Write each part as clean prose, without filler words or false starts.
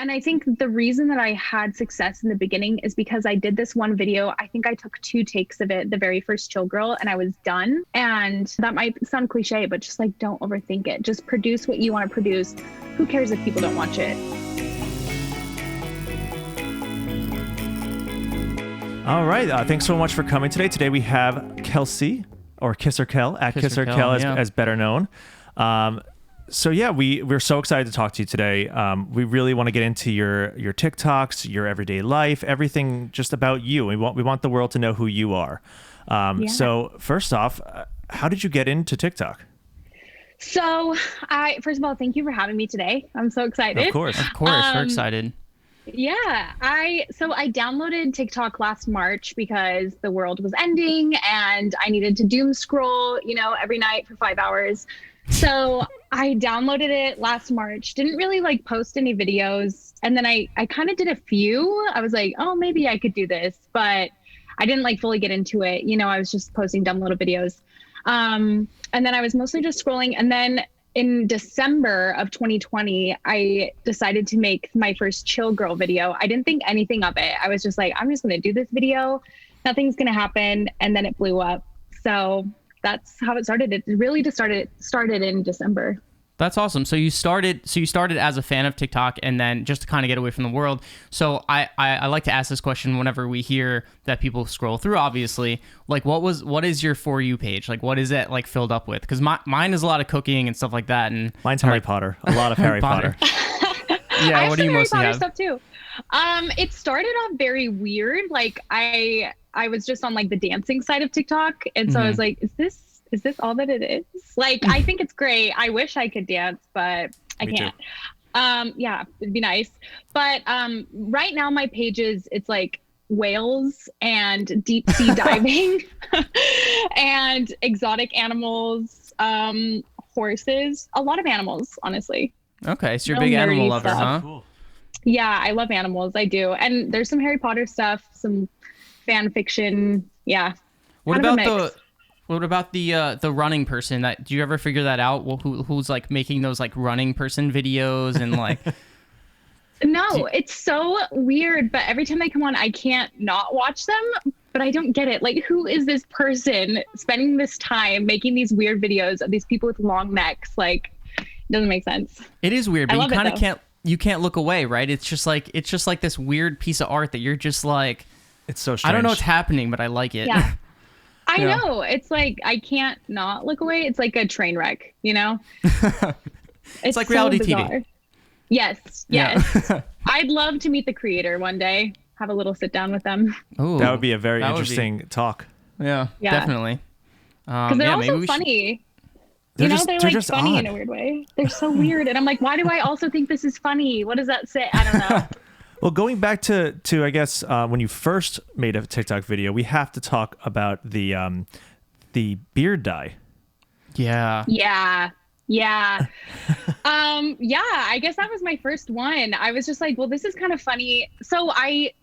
And I think the reason that I had success in the beginning is because I did this one video. I think I took 2 takes of it, the very first Chill Girl, and I was done. And that might sound cliche, but just like, don't overthink it. Just produce what you want to produce. Who cares if people don't watch it? All right. Thanks so much for coming today. Today we have Kelsey, or KisserKel, at KisserKel as better known. So yeah, we're so excited to talk to you today. We really want to get into your TikToks, your everyday life, everything just about you. We want the world to know who you are. So first off, how did you get into TikTok? So first of all, thank you for having me today. I'm so excited. Of course, we're excited. Yeah, I downloaded TikTok last March because the world was ending and I needed to doom scroll, every night for 5 hours. So I downloaded it last March, didn't really like post any videos. And then I kind of did a few. I was like, oh, maybe I could do this, but I didn't like fully get into it. I was just posting dumb little videos. And then I was mostly just scrolling. And then in December of 2020, I decided to make my first Chill Girl video. I didn't think anything of it. I was just like, I'm just going to do this video. Nothing's going to happen. And then it blew up. So that's how it started. It really just started in December. That's awesome. So you started as a fan of TikTok, and then just to kind of get away from the world. So I like to ask this question whenever we hear that people scroll through, obviously, like what is your For You page? Like what is it like filled up with? Because mine is a lot of cooking and stuff like that. And mine's Harry Potter. A lot of Harry Potter. Yeah. What do you mostly have? Stuff too. It started off very weird. Like I was just on like the dancing side of TikTok. And so I was like, is this all that it is? Like, I think it's great. I wish I could dance, but I can't. Yeah, it'd be nice. But right now my pages, it's like whales and deep sea diving and exotic animals, horses, a lot of animals, honestly. Okay, so you're a big animal lover, huh? Cool. Yeah, I love animals. I do. And there's some Harry Potter stuff, some fan fiction. Yeah. What about the running person? Do you ever figure that out? Well, who's like making those like running person videos and like? No, it's so weird. But every time they come on, I can't not watch them. But I don't get it. Like, who is this person spending this time making these weird videos of these people with long necks? Like, it doesn't make sense. It is weird, but you kind of can't. You can't look away, right? It's just like this weird piece of art that you're just like. It's so strange. I don't know what's happening, but I like it. Yeah. I know. It's like, I can't not look away. It's like a train wreck, It's like reality TV. Yes. I'd love to meet the creator one day, have a little sit down with them. Ooh, that would be a very interesting talk. Yeah, definitely. Because they're also funny. They're like funny odd. In a weird way. They're so weird. And I'm like, why do I also think this is funny? What does that say? I don't know. Well, going back to I guess when you first made a TikTok video, we have to talk about the beard dye. Yeah. Yeah. Yeah. I guess that was my first one. I was just like, well, this is kind of funny. So I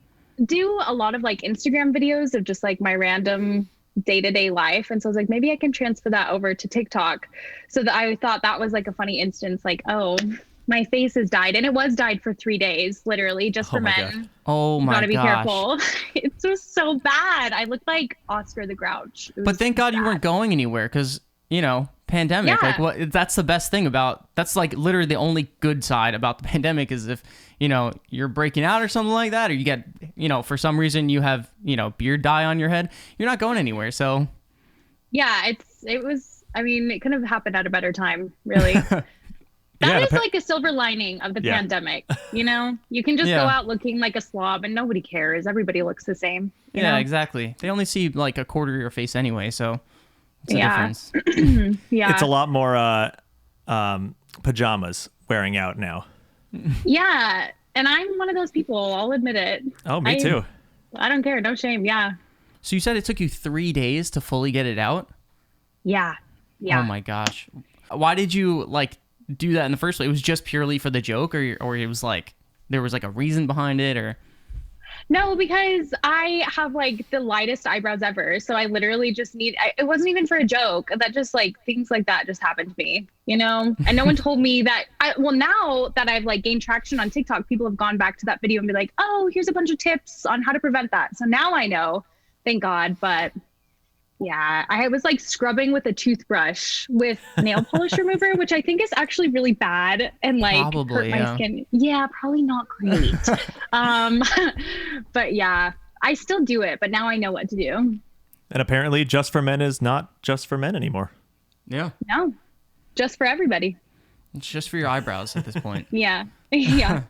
do a lot of like Instagram videos of just like my random day-to-day life. And so I was like, maybe I can transfer that over to TikTok. So that I thought that was like a funny instance, like, oh, my face is dyed, and it was dyed for 3 days, literally, just for men. God. Oh my gosh. Gotta be careful. It was so bad. I looked like Oscar the Grouch. But thank God you weren't going anywhere, because, pandemic. Yeah. Like, that's the best thing about, that's like literally the only good side about the pandemic is if, you're breaking out or something like that, or you get, for some reason you have, beard dye on your head, you're not going anywhere. So. Yeah, it couldn't have happened at a better time, really. That is like a silver lining of the pandemic, You can just go out looking like a slob and nobody cares. Everybody looks the same. You know? Exactly. They only see like a quarter of your face anyway, so what's the difference? Yeah. It's a lot more pajamas wearing out now. Yeah. And I'm one of those people. I'll admit it. Oh, me too. I don't care. No shame. Yeah. So you said it took you 3 days to fully get it out? Yeah. Oh my gosh. Why did you do that in the first place? It was just purely for the joke, or it was like there was like a reason behind it, or No, because I have like the lightest eyebrows ever. So I literally just it wasn't even for a joke. That just like things like that just happened to me, you know? And no one told me that. Well, now that I've like gained traction on TikTok, people have gone back to that video and be like, oh, here's a bunch of tips on how to prevent that. So now I know, thank God. But yeah, I was like scrubbing with a toothbrush with nail polish remover, which I think is actually really bad and like Probably, hurt my skin. Yeah, probably not great. But yeah, I still do it, but now I know what to do. And apparently Just for Men is not just for men anymore. Yeah. No, just for everybody. It's just for your eyebrows at this point. Yeah. Yeah.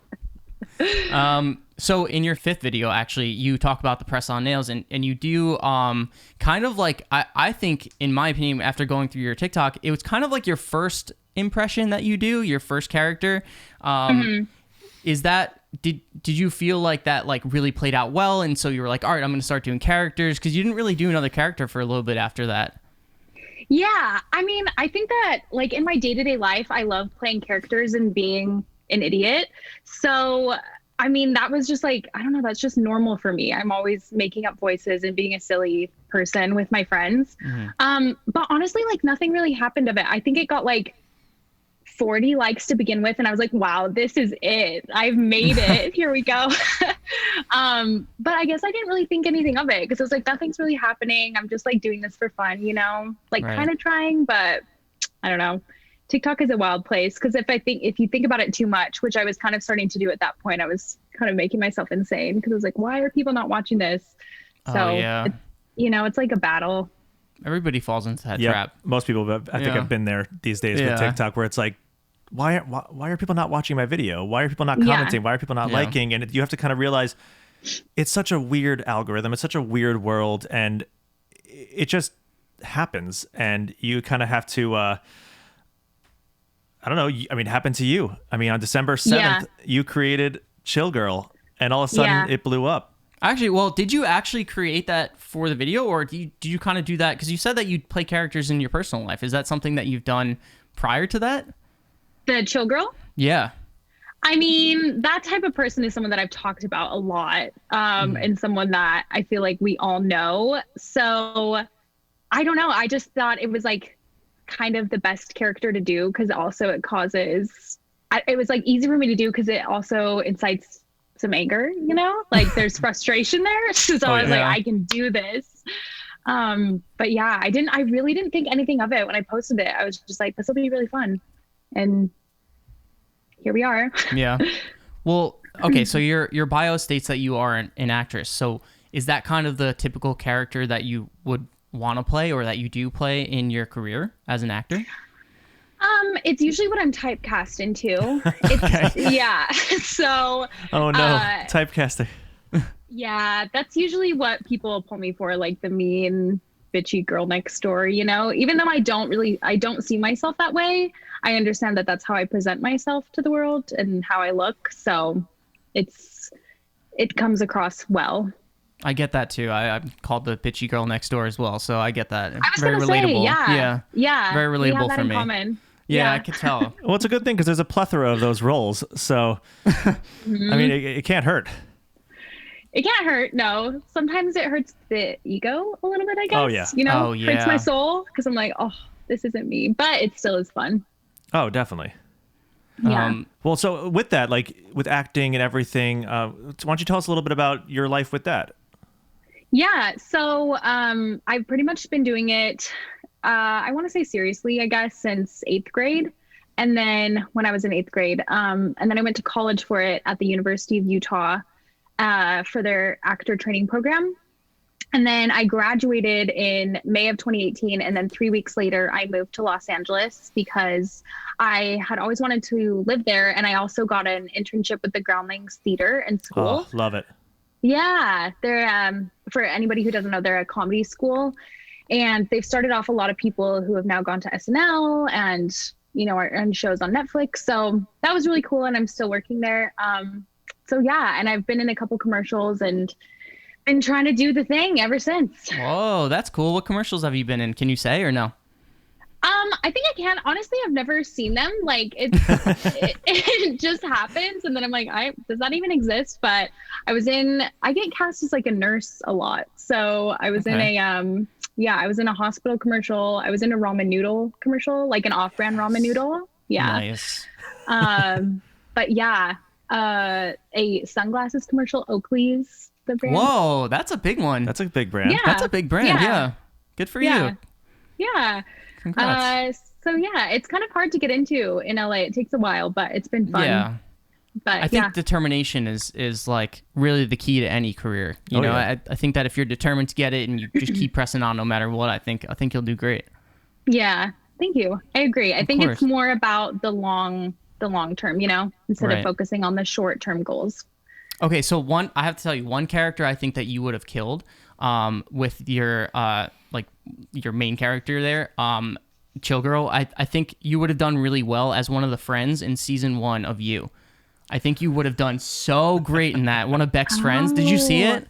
So in your 5th video, actually, you talk about the press on nails and you do kind of like, I think, in my opinion, after going through your TikTok, it was kind of like your first impression that you do, your first character. Is that, did you feel like that like really played out well? And so you were like, all right, I'm going to start doing characters, because you didn't really do another character for a little bit after that. Yeah. I mean, I think that like in my day-to-day life, I love playing characters and being an idiot. So I mean, that was just like, I don't know, that's just normal for me. I'm always making up voices and being a silly person with my friends. But honestly, like nothing really happened of it. I think it got like 40 likes to begin with. And I was like, wow, this is it. I've made it. Here we go. But I guess I didn't really think anything of it because it was like, nothing's really happening. I'm just like doing this for fun, you know, like kind of trying, but I don't know. TikTok is a wild place because if you think about it too much, which I was kind of starting to do at that point, I was kind of making myself insane because I was like, why are people not watching this? So, it's like a battle. Everybody falls into that trap. Most people, I think, have been there these days with TikTok, where it's like, why are people not watching my video? Why are people not commenting? Why are people not liking? And you have to kind of realize it's such a weird algorithm. It's such a weird world, and it just happens. And you kind of have to. I don't know. I mean, it happened to you. I mean, on December 7th, you created Chill Girl, and all of a sudden it blew up. Actually, well, did you actually create that for the video, or did you kind of do that? Because you said that you play characters in your personal life. Is that something that you've done prior to that? The Chill Girl? Yeah. I mean, that type of person is someone that I've talked about a lot, and someone that I feel like we all know. So I don't know. I just thought it was like kind of the best character to do because also it was like easy for me to do because it also incites some anger, you know, like there's frustration there. So I was like, I can do this. But yeah, I really didn't think anything of it when I posted it. I was just like, this will be really fun. And here we are. Yeah. Well, okay. So your bio states that you are an actress. So is that kind of the typical character that you would want to play or that you do play in your career as an actor? It's usually what I'm typecast into. So oh no, typecasting. Yeah, that's usually what people pull me for, like the mean bitchy girl next door, you know. Even though I don't see myself that way, I understand that that's how I present myself to the world and how I look, so it comes across well. I get that too. I'm called the bitchy girl next door as well, so I get that. I was very relatable. Yeah. Very relatable we have that for in me. Common. Yeah, I could tell. Well, it's a good thing because there's a plethora of those roles, so I mean, it can't hurt. It can't hurt. No, sometimes it hurts the ego a little bit, I guess. Oh yeah. You know, hurts my soul because I'm like, oh, this isn't me, but it still is fun. Oh, definitely. Yeah. Well, so with that, like with acting and everything, why don't you tell us a little bit about your life with that? Yeah. So I've pretty much been doing it, I want to say seriously, I guess, since 8th grade. And then when I was in 8th grade, and then I went to college for it at the University of Utah for their actor training program. And then I graduated in May of 2018. And then 3 weeks later, I moved to Los Angeles because I had always wanted to live there. And I also got an internship with the Groundlings Theater in school. Oh, love it. Yeah, they're for anybody who doesn't know, they're a comedy school, and they've started off a lot of people who have now gone to SNL and are on shows on Netflix. So that was really cool, and I'm still working there. So yeah, and I've been in a couple commercials and been trying to do the thing ever since. Whoa, that's cool. What commercials have you been in? Can you say or no? I think I can. Honestly, I've never seen them. Like it just happens, and then I'm like, does that even exist? But I get cast as like a nurse a lot. So I was in I was in a hospital commercial. I was in a ramen noodle commercial, like an off-brand ramen noodle. Yeah. Nice. But yeah, a sunglasses commercial, Oakley's the brand. Whoa, that's a big one. That's a big brand. Yeah. That's a big brand. Yeah. Good for you. Yeah. Congrats. So yeah, it's kind of hard to get into in LA. It takes a while, but it's been fun. Yeah. But I think determination is like really the key to any career. You know, yeah. I think that if you're determined to get it and you just keep pressing on no matter what, I think you'll do great. Yeah. Thank you. I agree. I think course. it's more about the long term, you know, instead of focusing on the short term goals. Okay, so I have to tell you one character I think that you would have killed with your your main character there, Chill Girl. I think you would have done really well as one of the friends in season 1 of You. I think you would have done so great in that. One of Beck's friends. Did you see it?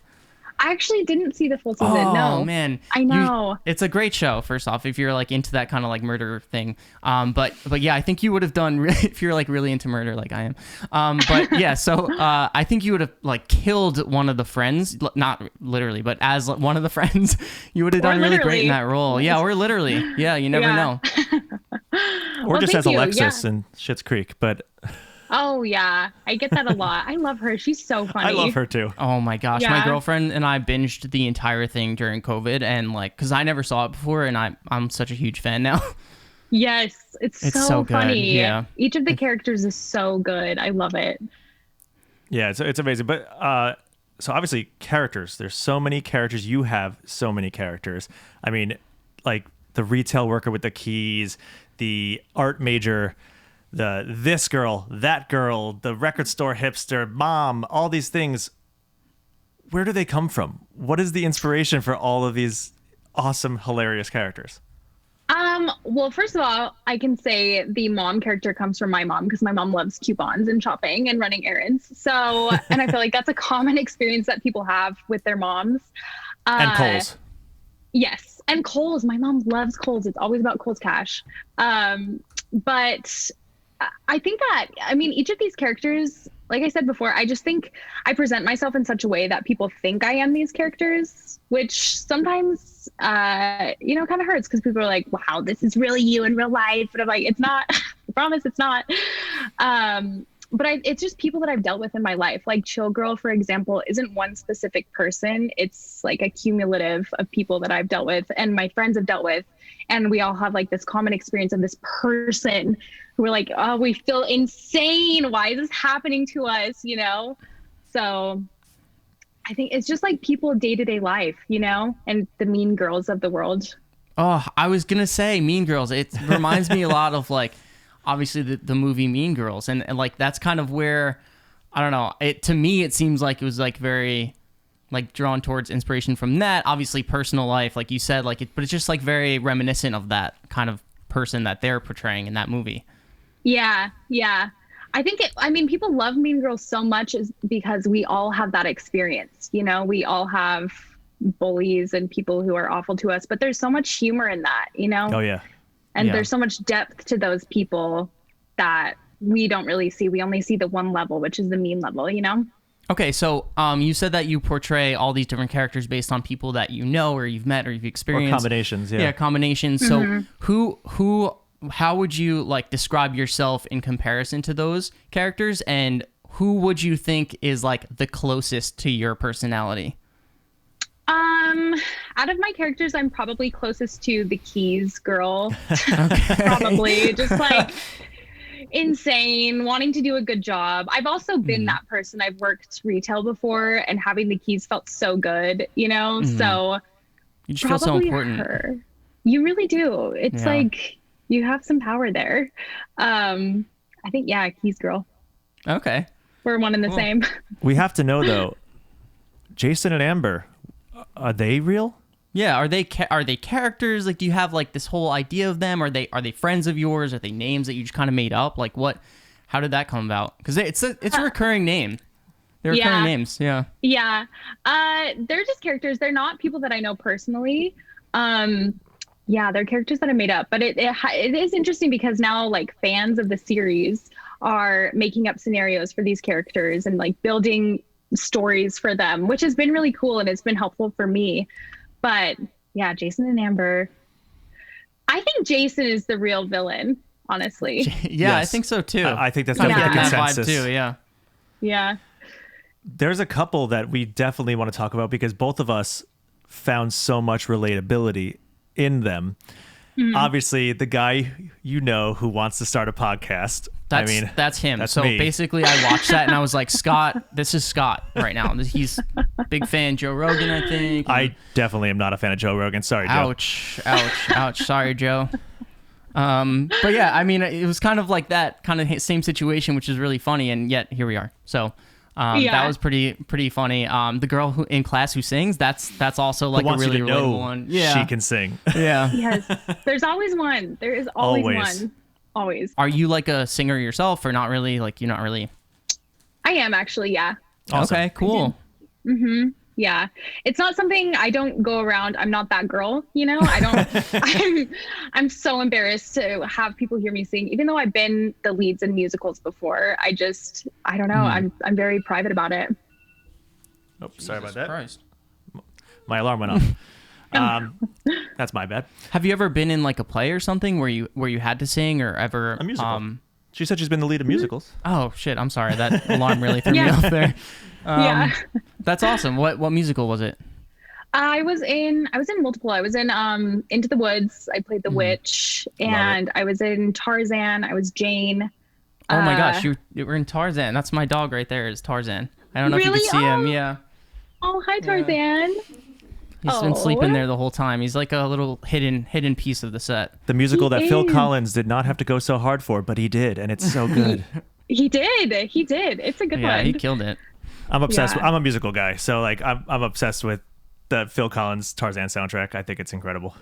I actually didn't see the full season. Oh, no, man. I know. It's a great show, first off, if you're like into that kind of like murder thing. But yeah, I think you would have done really, if you're like really into murder like I am. But yeah, so I think you would have like killed one of the friends, not literally, but as one of the friends, you would have done really great in that role. Yeah, or literally. Yeah, you never know. Or just as Alexis in Schitt's Creek, but... Oh, yeah. I get that a lot. I love her. She's so funny. I love her, too. Oh, my gosh. Yeah. My girlfriend and I binged the entire thing during COVID, and like, because I never saw it before, and I'm such a huge fan now. Yes. It's so funny. Good. Yeah. Each of the characters is so good. I love it. Yeah, it's amazing. But so obviously, characters. There's so many characters. You have so many characters. I mean, like the retail worker with the keys, the art major, this girl, that girl, the record store hipster, mom, all these things. Where do they come from? What is the inspiration for all of these awesome, hilarious characters? Well, first of all, I can say the mom character comes from my mom because my mom loves coupons and shopping and running errands. So, and I feel like that's a common experience that people have with their moms. And Kohl's. Yes. And Kohl's. My mom loves Kohl's. It's always about Kohl's Cash. But I think that, I mean, each of these characters, like I said before, I just think I present myself in such a way that people think I am these characters, which sometimes, kind of hurts because people are like, wow, this is really you in real life. But I'm like, it's not. I promise it's not. But it's just people that I've dealt with in my life. Like Chill Girl, for example, isn't one specific person. It's like a cumulative of people that I've dealt with and my friends have dealt with. And we all have like this common experience of this person who we're like, oh, we feel insane. Why is this happening to us? You know? So I think it's just like people day-to-day life, you know, and the mean girls of the world. Oh, I was going to say Mean Girls. It reminds me a lot of like, obviously the movie Mean Girls. And like, that's kind of where, I don't know, to me, it seems like it was like very like drawn towards inspiration from that. Obviously personal life, like you said, like but it's just like very reminiscent of that kind of person that they're portraying in that movie. Yeah. I think people love Mean Girls so much is because we all have that experience. You know, we all have bullies and people who are awful to us, but there's so much humor in that, you know? Oh, yeah. And there's so much depth to those people that we don't really see. We only see the one level, which is the mean level, you know? Okay, so you said that you portray all these different characters based on people that you know or you've met or you've experienced. Or combinations, yeah. Yeah, combinations. So how would you like describe yourself in comparison to those characters, and who would you think is like the closest to your personality? Out of my characters, I'm probably closest to the Keys girl. Probably just like insane, wanting to do a good job. I've also been that person. I've worked retail before, and having the keys felt so good, you know? So you just feel so important. Her. You really do. It's like you have some power there. I think, Keys girl. Okay. We're one and the same. We have to know though, Jason and Amber, are they real? Yeah, are they characters? Like, do you have like this whole idea of them? Are they friends of yours? Are they names that you just kind of made up? Like, what? How did that come about? Because it's a recurring name. They're recurring names. Yeah. Yeah. They're just characters. They're not people that I know personally. Yeah, they're characters that I made up, but it is interesting because now like fans of the series are making up scenarios for these characters and like building stories for them, which has been really cool and it's been helpful for me. But yeah, Jason and Amber, I think Jason is the real villain, honestly. Yeah, yes. I think so too. I think that's definitely a consensus. Vibe too, yeah. Yeah. There's a couple that we definitely want to talk about because both of us found so much relatability in them. Obviously, the guy who wants to start a podcast. That's him. That's so me. Basically, I watched that and I was like, Scott, this is Scott right now. He's big fan Joe Rogan, I think. I definitely am not a fan of Joe Rogan. Sorry, Joe. Ouch. Sorry, Joe. But yeah, I mean, it was kind of like that kind of same situation, which is really funny, and yet here we are. So. That was pretty funny. The girl who in class who sings, that's also like a really relatable one. Yeah, she can sing. Yeah. Yes. There's always one. There is always one. Always. Are you like a singer yourself, or not really? Like you're not really. I am actually. Yeah. Awesome. Okay. Cool. Yeah. It's not something I don't go around. I'm not that girl, I don't, I'm so embarrassed to have people hear me sing, even though I've been the leads in musicals before. I don't know. I'm very private about it. Oh, sorry about that. Christ. My alarm went off. That's my bad. Have you ever been in like a play or something where you had to sing or ever a musical? She said she's been the lead of musicals. Oh shit! I'm sorry. That alarm really threw me off there. Yeah. That's awesome. What musical was it? I was in multiple. I was in Into the Woods. I played the witch, and I was in Tarzan. I was Jane. Oh my gosh, you were in Tarzan. That's my dog right there. Is Tarzan. I don't know if you can see him. Yeah. Oh, hi Tarzan. He's been sleeping there the whole time. He's like a little hidden piece of the set. The musical that Phil Collins did not have to go so hard for, but he did, and it's so good. He did. It's a good one. Yeah, he killed it. I'm obsessed. I'm a musical guy, so like I'm obsessed with the Phil Collins Tarzan soundtrack. I think it's incredible.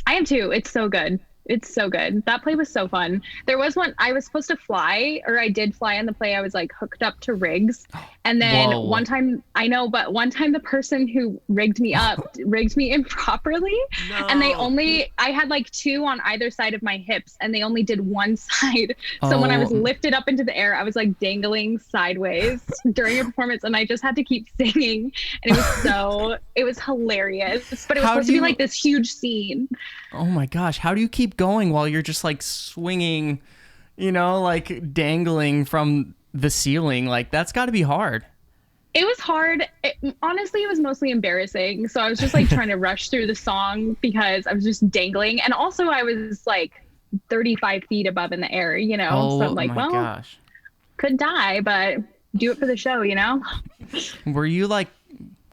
I am too. It's so good. It's so good. That play was so fun. There was one I was supposed to fly, or I did fly in the play. I was like hooked up to rigs. And then one time the person who rigged me up rigged me improperly. No. And I had like two on either side of my hips and they only did one side. So when I was lifted up into the air, I was like dangling sideways during a performance and I just had to keep singing. And it was hilarious. But it was supposed to be like this huge scene. Oh my gosh. How do you keep going while you're just like swinging, like dangling from the ceiling? Like that's got to be hard. It was hard. Honestly, it was mostly embarrassing. So I was just like trying to rush through the song because I was just dangling. And also I was like 35 feet above in the air, Oh, so I'm like, gosh. Could die, but do it for the show, Were you like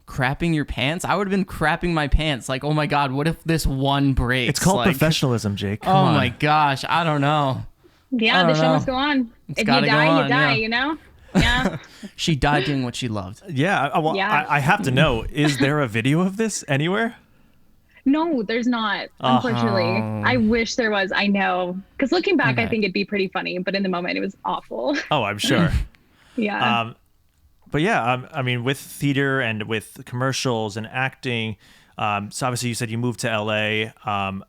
crapping your pants? I would have been crapping my pants. Like, oh my God, what if this one breaks? It's called professionalism, Jake. Come on. My gosh, I don't know. Yeah, the show must go on. If you die, you die, Yeah. She died doing what she loved. Yeah. Well, yeah. I have to know, is there a video of this anywhere? No, there's not, unfortunately. I wish there was. I know. Because looking back, I think it'd be pretty funny. But in the moment, it was awful. Oh, I'm sure. Yeah. But yeah, I mean, with theater and with commercials and acting, so obviously you said you moved to LA.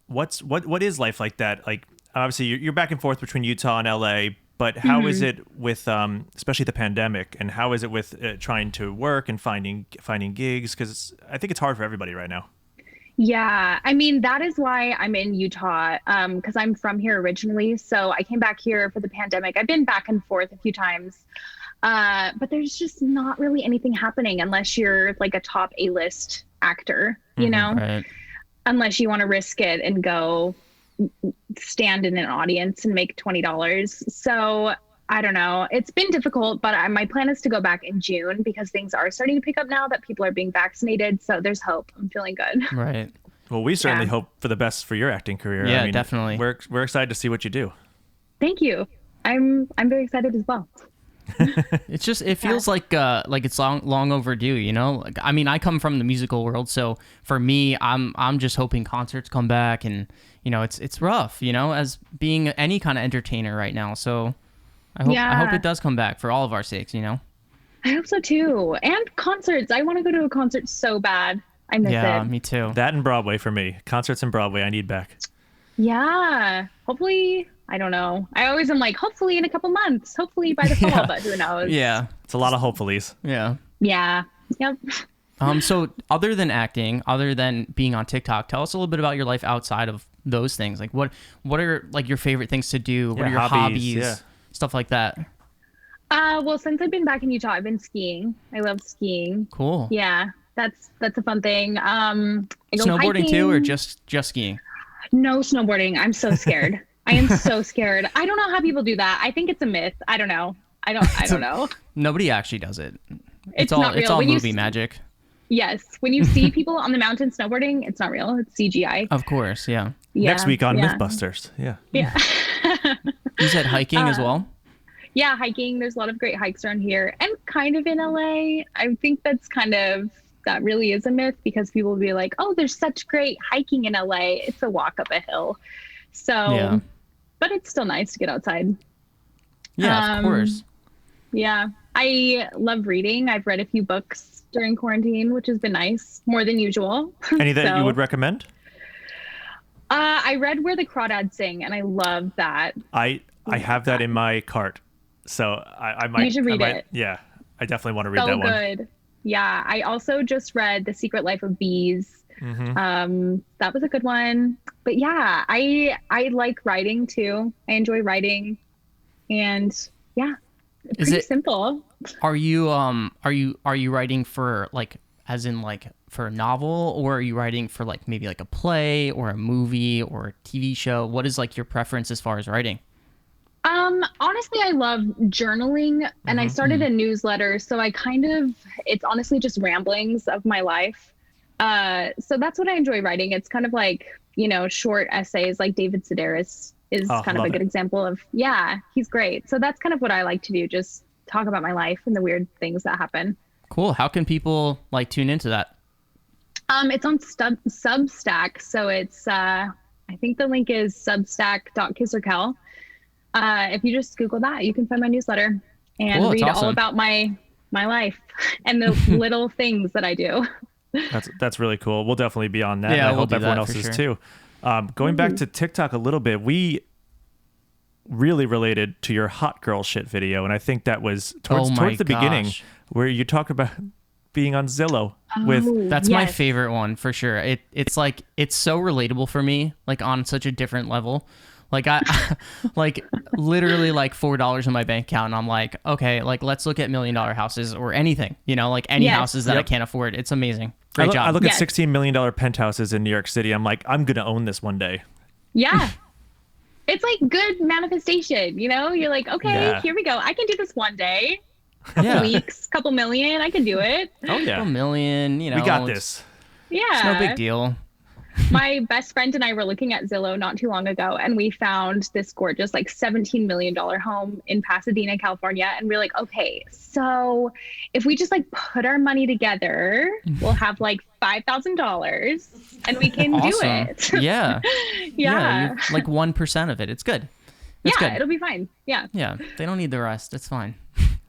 What is life like that? Like, obviously you're back and forth between Utah and LA, but how is it with, especially the pandemic, and how is it with trying to work and finding gigs? Because I think it's hard for everybody right now. Yeah, I mean, that is why I'm in Utah, because I'm from here originally. So I came back here for the pandemic. I've been back and forth a few times. But there's just not really anything happening unless you're like a top A-list actor, right. Unless you want to risk it and go stand in an audience and make $20. So I don't know. It's been difficult, but my plan is to go back in June because things are starting to pick up now that people are being vaccinated. So there's hope. I'm feeling good. Right. Well, we certainly hope for the best for your acting career. Yeah, definitely. We're excited to see what you do. Thank you. I'm very excited as well. It feels like it's long overdue, Like, I mean, I come from the musical world, so for me, I'm just hoping concerts come back, and it's rough, as being any kind of entertainer right now. So I hope it does come back for all of our sakes, I hope so too. And concerts. I want to go to a concert so bad. I miss Yeah, it. me too. That and Broadway for me. Concerts in Broadway, I need back. Yeah. Hopefully, I don't know. I always am like, hopefully in a couple months, hopefully by the fall, Yeah. but who knows? Yeah. It's a lot of hopefullys. Yeah. Yeah. Yep. So other than acting, other than being on TikTok, tell us a little bit about your life outside of those things. Like what are like your favorite things to do? What are your hobbies? Stuff like that. Well, since I've been back in Utah, I've been skiing. I love skiing. Cool. Yeah. That's a fun thing. I go Snowboarding hiking. too, or just skiing? No snowboarding. I'm so scared. I am so scared. I don't know how people do that. I think it's a myth. I don't know. I don't know. Nobody actually does it. It's not real. It's all When you movie magic. Yes. When you see people on the mountain snowboarding, it's not real. It's CGI. Of course, yeah. Next week on Mythbusters. Yeah. Yeah. You said hiking as well? Yeah, hiking. There's a lot of great hikes around here and kind of in LA. I think that really is a myth because people will be like, oh, there's such great hiking in LA. It's a walk up a hill. So, but it's still nice to get outside. Yeah, of course. Yeah. I love reading. I've read a few books during quarantine, which has been nice, more than usual. Any that you would recommend? I read Where the Crawdads Sing, and I love that. I have that in my cart, so I might. You should read it. Yeah, I definitely want to read that one. So good. Yeah, I also just read The Secret Life of Bees. That was a good one. But yeah, I like writing too. I enjoy writing, and yeah, pretty simple. Are you writing for like as in like for a novel, or are you writing for like maybe like a play or a movie or a TV show? What is like your preference as far as writing? Honestly, I love journaling, and I started a newsletter, so it's honestly just ramblings of my life. So that's what I enjoy writing. It's kind of like, short essays, like David Sedaris is kind of a good example of, he's great. So that's kind of what I like to do. Just talk about my life and the weird things that happen. Cool. How can people like tune into that? It's on Substack. So it's, I think the link is substack.KisserKel. If you just Google that, you can find my newsletter and read all about my life and the little things that I do. That's really cool. We'll definitely be on that. Yeah, and I hope everyone else is too. Going back to TikTok a little bit, we really related to your hot girl shit video, and I think that was towards the beginning where you talk about being on Zillow That's my favorite one for sure. It's like it's so relatable for me, like on such a different level. Like I like literally like $4 in my bank account and I'm like, okay, like let's look at $1 million houses or anything, like any houses that I can't afford. It's amazing. Great job. I look at $16 million penthouses in New York City. I'm like, I'm going to own this one day. Yeah. It's like good manifestation, You're like, okay, here we go. I can do this one day. Couple weeks, couple million. I can do it. Oh, yeah. Couple million, We got this. Yeah. It's no big deal. My best friend and I were looking at Zillow not too long ago, and we found this gorgeous, like $17 million home in Pasadena, California. And we're like, okay, so if we just like put our money together, we'll have like $5,000 and we can do it. Yeah. Yeah. You're like 1% of it. It's good. It's good. It'll be fine. Yeah. Yeah. They don't need the rest. It's fine.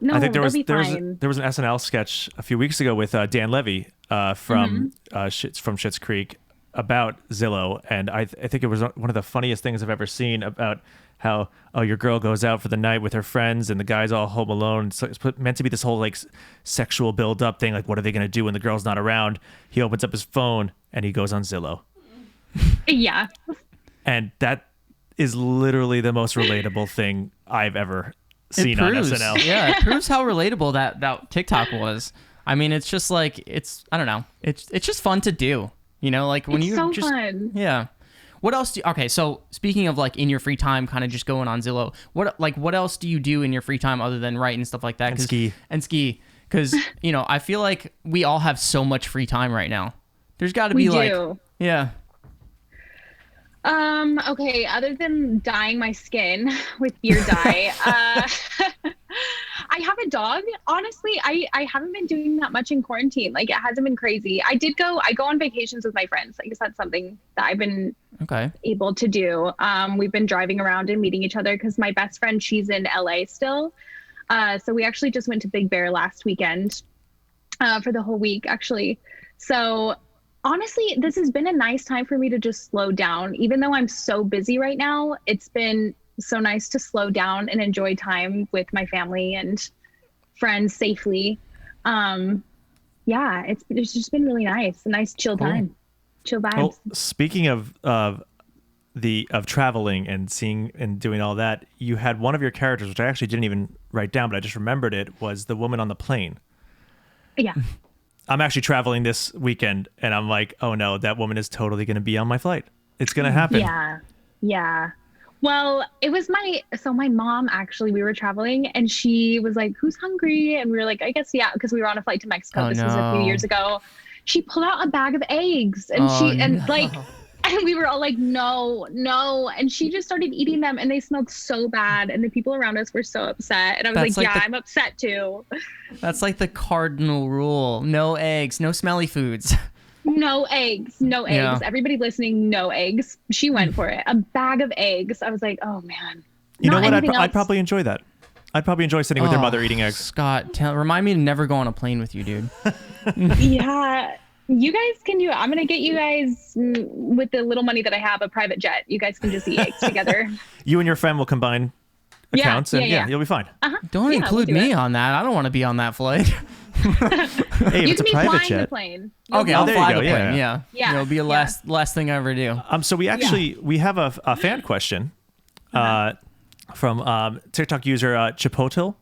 No, I think there was an SNL sketch a few weeks ago with Dan Levy from Schitt's Creek about Zillow, and I think it was one of the funniest things I've ever seen about how your girl goes out for the night with her friends and the guy's all home alone. So it's meant to be this whole like sexual build up thing, like what are they gonna do when the girl's not around? He opens up his phone and he goes on Zillow. Yeah. And that is literally the most relatable thing I've ever seen on SNL. Yeah, it proves how relatable that TikTok was. I mean, it's just like I don't know. It's just fun to do. Like when fun. Yeah. What else so speaking of like in your free time, kind of just going on Zillow, what else do you do in your free time other than write and stuff like that? And ski. Because, I feel like we all have so much free time right now. There's got to be yeah. Okay, other than dyeing my skin with beard dye, I have a dog. Honestly, I haven't been doing that much in quarantine. Like, it hasn't been crazy. I go on vacations with my friends. I guess that's something that I've been able to do. We've been driving around and meeting each other because my best friend, she's in LA still. So we actually just went to Big Bear last weekend for the whole week, actually. So Honestly, this has been a nice time for me to just slow down. Even though I'm so busy right now, it's been so nice to slow down and enjoy time with my family and friends safely. Yeah, it's just been really nice. A nice chill time. Chill vibes. Well, speaking of traveling and seeing and doing all that, you had one of your characters, which I actually didn't even write down, but I just remembered it, was the woman on the plane. Yeah. I'm actually traveling this weekend, and I'm like, oh no, that woman is totally going to be on my flight. It's going to happen. Yeah. Well, it was my mom, actually, we were traveling and she was like, who's hungry? And we were like, I guess, yeah, because we were on a flight to Mexico. This was a few years ago. She pulled out a bag of eggs and and we were all like, no. And she just started eating them and they smelled so bad. And the people around us were so upset. And I was I'm upset too. That's like the cardinal rule. No eggs, no smelly foods. No eggs. Yeah. Everybody listening, no eggs. She went for it. A bag of eggs. I was like, oh man. You know what? I'd probably enjoy that. I'd probably enjoy sitting with your mother eating eggs. Scott, remind me to never go on a plane with you, dude. Yeah. You guys can do it. I'm going to get you guys, with the little money that I have, a private jet. You guys can just eat eggs together. You and your friend will combine accounts and you'll be fine. Don't include me on that. I don't want to be on that flight. Hey, if you it's can a be private flying jet. the plane. Okay, I'll fly the plane. Yeah. It'll be the last thing I ever do. So we have a fan question from TikTok user Chipotle.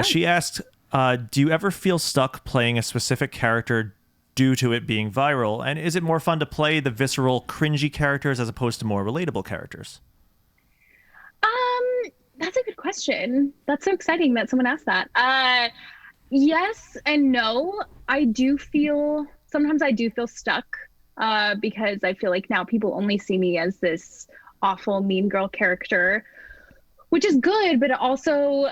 She asked, do you ever feel stuck playing a specific character due to it being viral? And is it more fun to play the visceral, cringy characters as opposed to more relatable characters? That's a good question. That's so exciting that someone asked that. Yes and no. Sometimes I do feel stuck because I feel like now people only see me as this awful mean girl character, which is good, but also,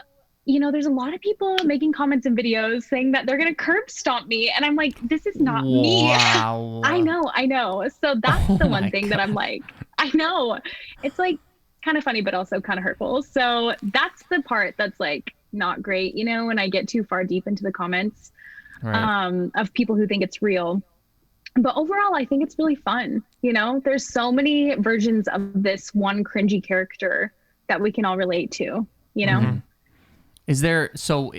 there's a lot of people making comments and videos saying that they're going to curb stomp me. And I'm like, this is not me. I know. So that's the one thing that I'm like, I know. It's like kind of funny, but also kind of hurtful. So that's the part that's like not great, when I get too far deep into the comments of people who think it's real. But overall, I think it's really fun. There's so many versions of this one cringy character that we can all relate to, Mm-hmm. Is there, so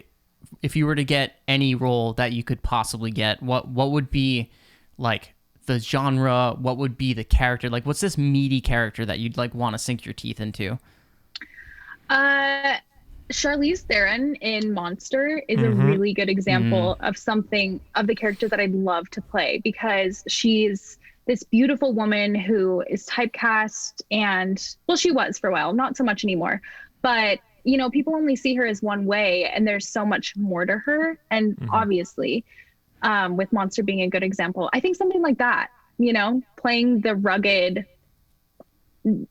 if you were to get any role that you could possibly get, what would be like the genre? What would be the character? Like, what's this meaty character that you'd like want to sink your teeth into? Charlize Theron in Monster is a really good example of the character that I'd love to play, because she's this beautiful woman who is typecast and, well, she was for a while, not so much anymore, but people only see her as one way and there's so much more to her. And obviously, with Monster being a good example, I think something like that, playing the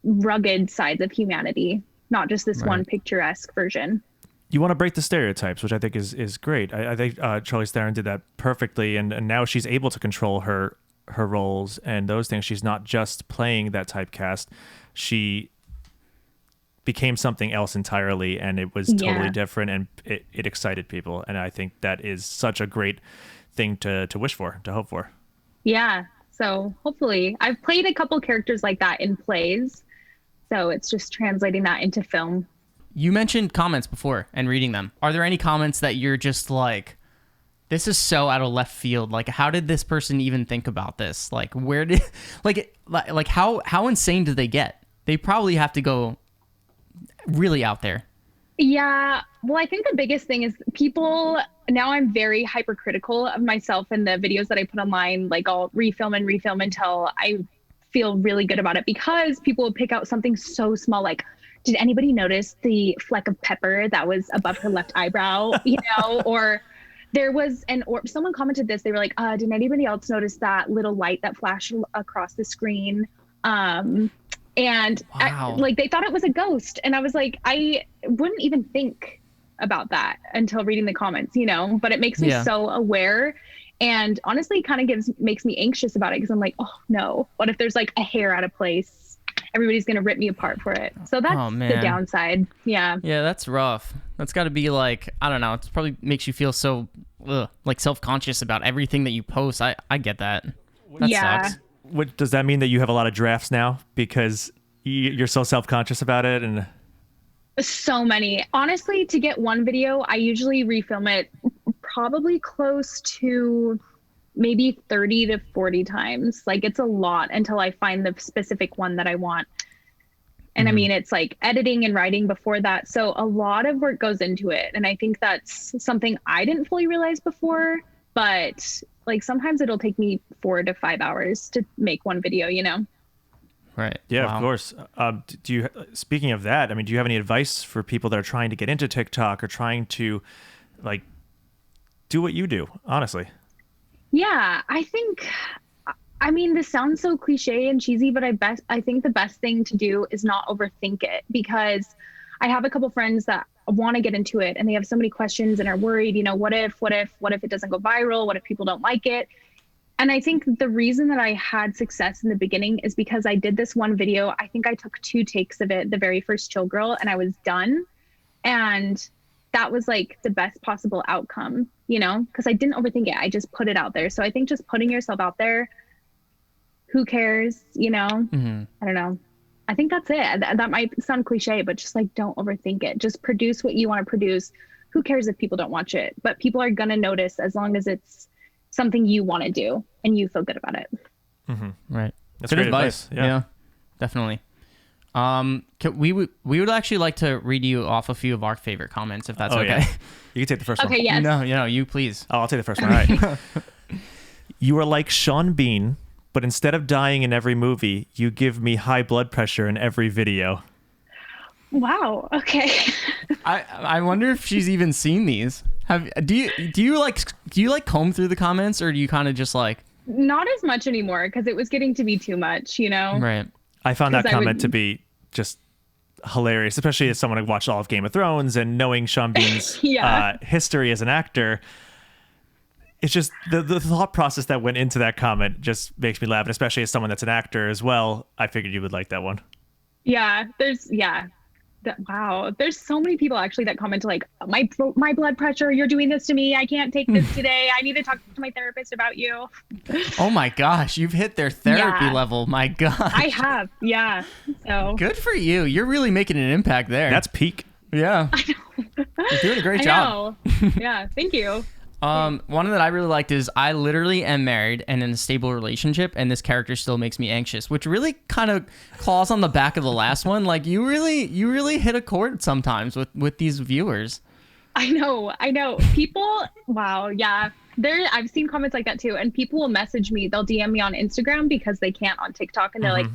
rugged sides of humanity, not just this one picturesque version. You want to break the stereotypes, which I think is great. I think Charlize Theron did that perfectly, and now she's able to control her roles and those things. She's not just playing that typecast. She became something else entirely, and it was totally different, and it excited people. And I think that is such a great thing to wish for, to hope for. Yeah. So hopefully, I've played a couple characters like that in plays. So it's just translating that into film. You mentioned comments before and reading them. Are there any comments that you're just like, this is so out of left field? Like, how did this person even think about this? Like, where did, like how insane do they get? They probably have to go really out there. Yeah. Well, I think the biggest thing is now I'm very hypercritical of myself and the videos that I put online. Like, I'll refilm until I feel really good about it, because people will pick out something so small, like, did anybody notice the fleck of pepper that was above her left eyebrow? Or there was someone commented this, they were like, did anybody else notice that little light that flashed across the screen? And wow. they thought it was a ghost. And I was like, I wouldn't even think about that until reading the comments, but it makes me so aware. And honestly, kind of makes me anxious about it, because I'm like, oh no, what if there's like a hair out of place? Everybody's going to rip me apart for it. So that's the downside. Yeah. Yeah, that's rough. That's got to be like, I don't know. It probably makes you feel so like self-conscious about everything that you post. I get that. That Yeah. sucks. What does that mean, that you have a lot of drafts now because you're so self-conscious about it? And So many. Honestly, to get one video, I usually refilm it probably close to maybe 30 to 40 times. Like, it's a lot until I find the specific one that I want. And I mean, it's like editing and writing before that. So a lot of work goes into it. And I think that's something I didn't fully realize before, but like sometimes it'll take me 4 to 5 hours to make one video, you know? Right. yeah, Wow. of course. Do you, speaking of that, I mean, do you have any advice for people that are trying to get into TikTok or trying to like do what you do, honestly? Yeah, I mean, this sounds so cliche and cheesy, but I think the best thing to do is not overthink it, because I have a couple friends that want to get into it and they have so many questions and are worried, you know, what if it doesn't go viral? What if people don't like it? And I think the reason that I had success in the beginning is because I did this one video. I think I took 2 takes of it, the very first Chill Girl, and I was done. And that was like the best possible outcome, you know, because I didn't overthink it. I just put it out there. So I think just putting yourself out there, who cares, you know? I don't know. I think that's it. That might sound cliche, but just like, don't overthink it. Just produce what you want to produce. Who cares if people don't watch it? But people are going to notice as long as it's something you want to do and you feel good about it. Right. That's Good great advice. advice. Yeah. Definitely. We would actually like to read you off a few of our favorite comments, if that's okay. Yeah. You can take the first one. Okay, yes. No, you please. Oh, I'll take the first one. All right. You are like Sean Bean, but instead of dying in every movie, you give me high blood pressure in every video. Wow. Okay. I wonder if she's even seen these. Do you like comb through the comments, or do you kind of just like? Not as much anymore because it was getting to be too much, you know? Right. I found that 'Cause I comment would- to be just hilarious, especially as someone who watched all of Game of Thrones and knowing Sean Bean's Yeah. history as an actor. It's just the thought process that went into that comment just makes me laugh, and especially as someone that's an actor as well. I figured you would like that one. Yeah. Wow. There's so many people actually that comment like, my blood pressure, you're doing this to me. I can't take this today. I need to talk to my therapist about you. Oh my gosh, you've hit their therapy Yeah. level. My gosh. I have. Yeah. So Good for you. You're really making an impact there. That's peak. yeah. You're doing a great I job. know. Yeah. Thank you. One that I really liked is I literally am married and in a stable relationship, and this character still makes me anxious, which really kind of claws on the back of the last one. Like you really hit a chord sometimes with these viewers. I know. People, wow. Yeah. I've seen comments like that too. And people will message me. They'll DM me on Instagram because they can't on TikTok. And they're like,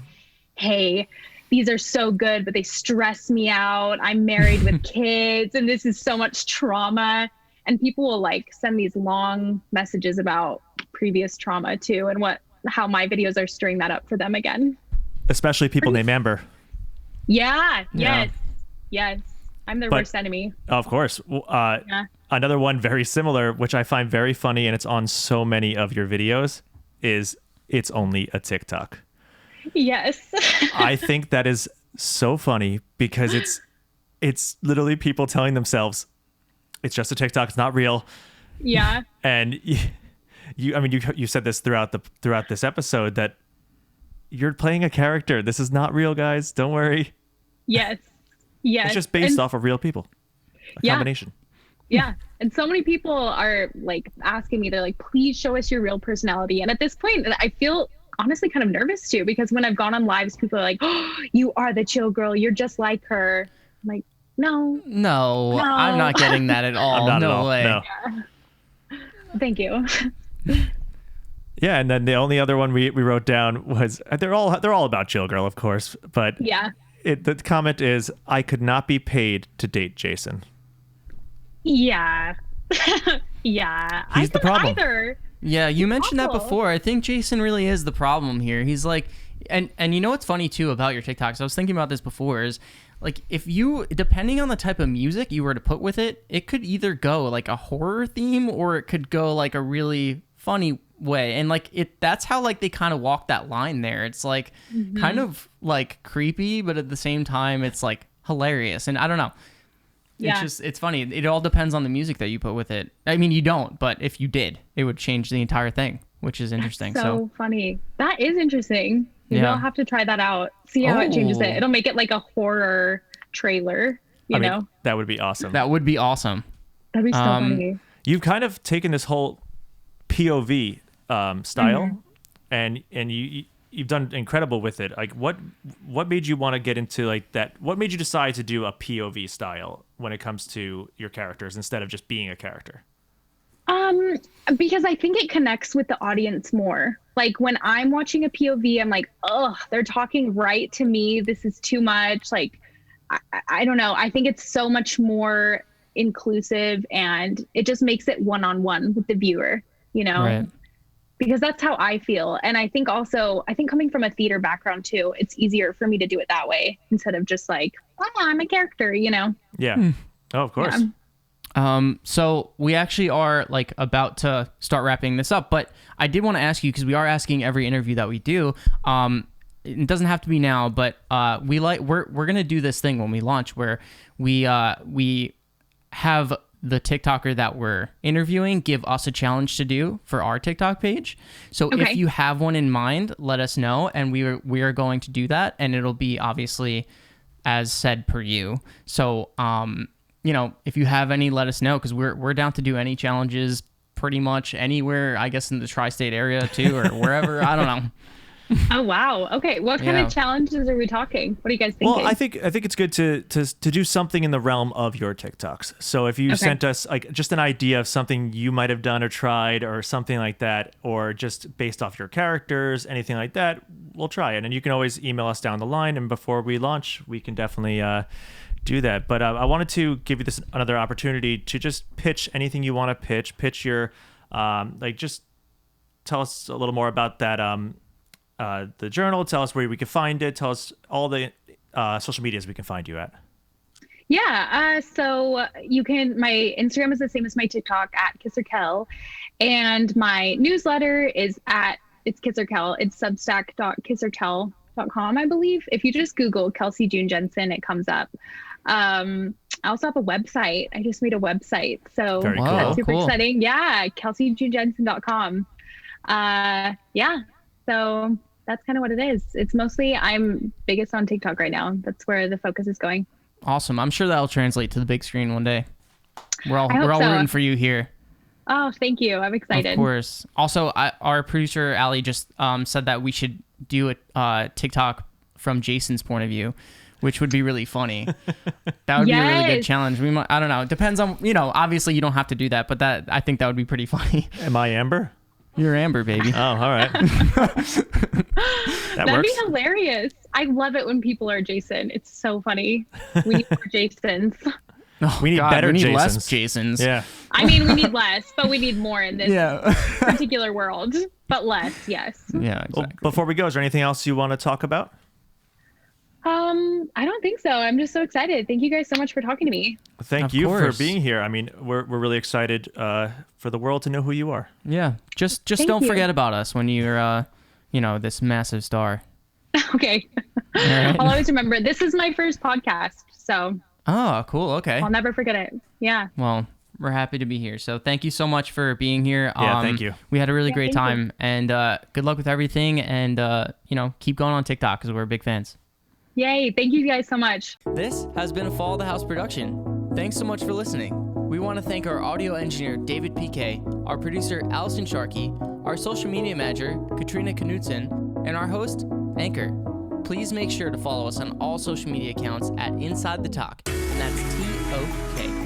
hey, these are so good, but they stress me out. I'm married with kids and this is so much trauma. And people will like send these long messages about previous trauma too, and how my videos are stirring that up for them again. Especially people named Amber. Yeah. Yeah. Yes. I'm their But- worst enemy. Of course. Yeah. Another one very similar, which I find very funny, and it's on so many of your videos, is It's Only a TikTok. Yes. I think that is so funny because it's literally people telling themselves, it's just a TikTok, it's not real. Yeah. And you said this throughout this episode that you're playing a character. This is not real, guys. Don't worry. Yes. It's just based off of real people. A Yeah. combination. Yeah. And so many people are like asking me, they're like, please show us your real personality. And at this point, I feel honestly kind of nervous too, because when I've gone on lives, people are like, oh, you are the chill girl. You're just like her. I'm like, no, No, I'm not getting that at all. I'm not no at all. way. No. thank you. Yeah, and then the only other one we wrote down was they're all about Chill Girl, of course, but Yeah. the comment is, I could not be paid to date Jason. Yeah. Yeah. He's the couldn't problem. Either. Yeah, you mentioned that awful. before. I think Jason really is the problem here. He's like, and you know what's funny too about your TikToks? I was thinking about this before. Is like if you, depending on the type of music you were to put with it, it could either go like a horror theme or it could go like a really funny way. And like that's how like they kind of walk that line there. It's like kind of like creepy, but at the same time, it's like hilarious. And I don't know. Yeah. It's funny. It all depends on the music that you put with it. I mean, you don't, but if you did, it would change the entire thing. which is interesting. That's so funny. That is interesting. Maybe I'll have to try that out. See how it changes it. It'll make it like a horror trailer, you know? That would be awesome. That would be awesome. That'd be so funny. You've kind of taken this whole POV style, and you've done incredible with it. Like, what made you want to get into like that? What made you decide to do a POV style when it comes to your characters instead of just being a character? Because I think it connects with the audience more. Like when I'm watching a POV, I'm like, oh, they're talking right to me. This is too much. Like, I don't know. I think it's so much more inclusive, and it just makes it one-on-one with the viewer, you know? Right. Because that's how I feel. And I think coming from a theater background too, it's easier for me to do it that way instead of just like, oh, I'm a character, you know? Yeah. Oh, of course. Yeah. So we actually are like about to start wrapping this up, but I did want to ask you, because we are asking every interview that we do. It doesn't have to be now, but we're gonna do this thing when we launch where we have the TikToker that we're interviewing give us a challenge to do for our TikTok page. So if you have one in mind, let us know, and we are going to do that, and it'll be obviously as said per you. So you know, if you have any, let us know, because we're down to do any challenges pretty much anywhere, I guess in the tri-state area too, or wherever. I don't know. Oh wow. Okay. What kind of challenges are we talking? What are you guys thinking? Well, I think it's good to do something in the realm of your TikToks. So if you sent us like just an idea of something you might have done or tried or something like that, or just based off your characters, anything like that, we'll try it. And you can always email us down the line, and before we launch, we can definitely do that. But I wanted to give you this another opportunity to just pitch anything you want to pitch your like, just tell us a little more about that the journal. Tell us where we can find it. Tell us all the social medias we can find you at. Yeah. So you can, my Instagram is the same as my TikTok at KisserKel, and my newsletter is it's KisserKel. It's substack.kisserkel.com, I believe. If you just Google Kelsey June Jensen, it comes up. I also have a website. I just made a website. So that's super exciting. Yeah. KelseyJuneJensen.com. Yeah. So that's kind of what it is. It's mostly, I'm biggest on TikTok right now. That's where the focus is going. Awesome. I'm sure that'll translate to the big screen one day. We're all rooting for you here. Oh, thank you. I'm excited. Of course. Also, our producer, Allie, just said that we should do a TikTok from Jason's point of view, which would be really funny. That would be a really good challenge. We might, I don't know. It depends on, obviously you don't have to do that, but I think that would be pretty funny. Am I Amber? You're Amber, baby. Oh, all right. That'd be hilarious. I love it when people are Jason. It's so funny. We need more Jasons. Oh, we need better we need Jasons. Less Jasons. Yeah. I mean, we need less, but we need more in this particular world. But less, yes. Yeah, exactly. Well, before we go, is there anything else you want to talk about? I don't think so. I'm just so excited. Thank you guys so much for talking to me. Thank you for being here. I mean, we're really excited for the world to know who you are. Yeah. Just don't forget about us when you're this massive star. Okay. All right. I'll always remember. This is my first podcast, so. Oh, cool. Okay. I'll never forget it. Yeah. Well, we're happy to be here. So thank you so much for being here. Yeah, thank you. We had a really great time, and good luck with everything, and keep going on TikTok because we're big fans. Yay. Thank you guys so much. This has been a Fall of the House production. Thanks so much for listening. We want to thank our audio engineer, David PK, our producer, Allison Sharkey, our social media manager, Katrina Knudsen, and our host, Anchor. Please make sure to follow us on all social media accounts at Inside The Tok, and that's TOK.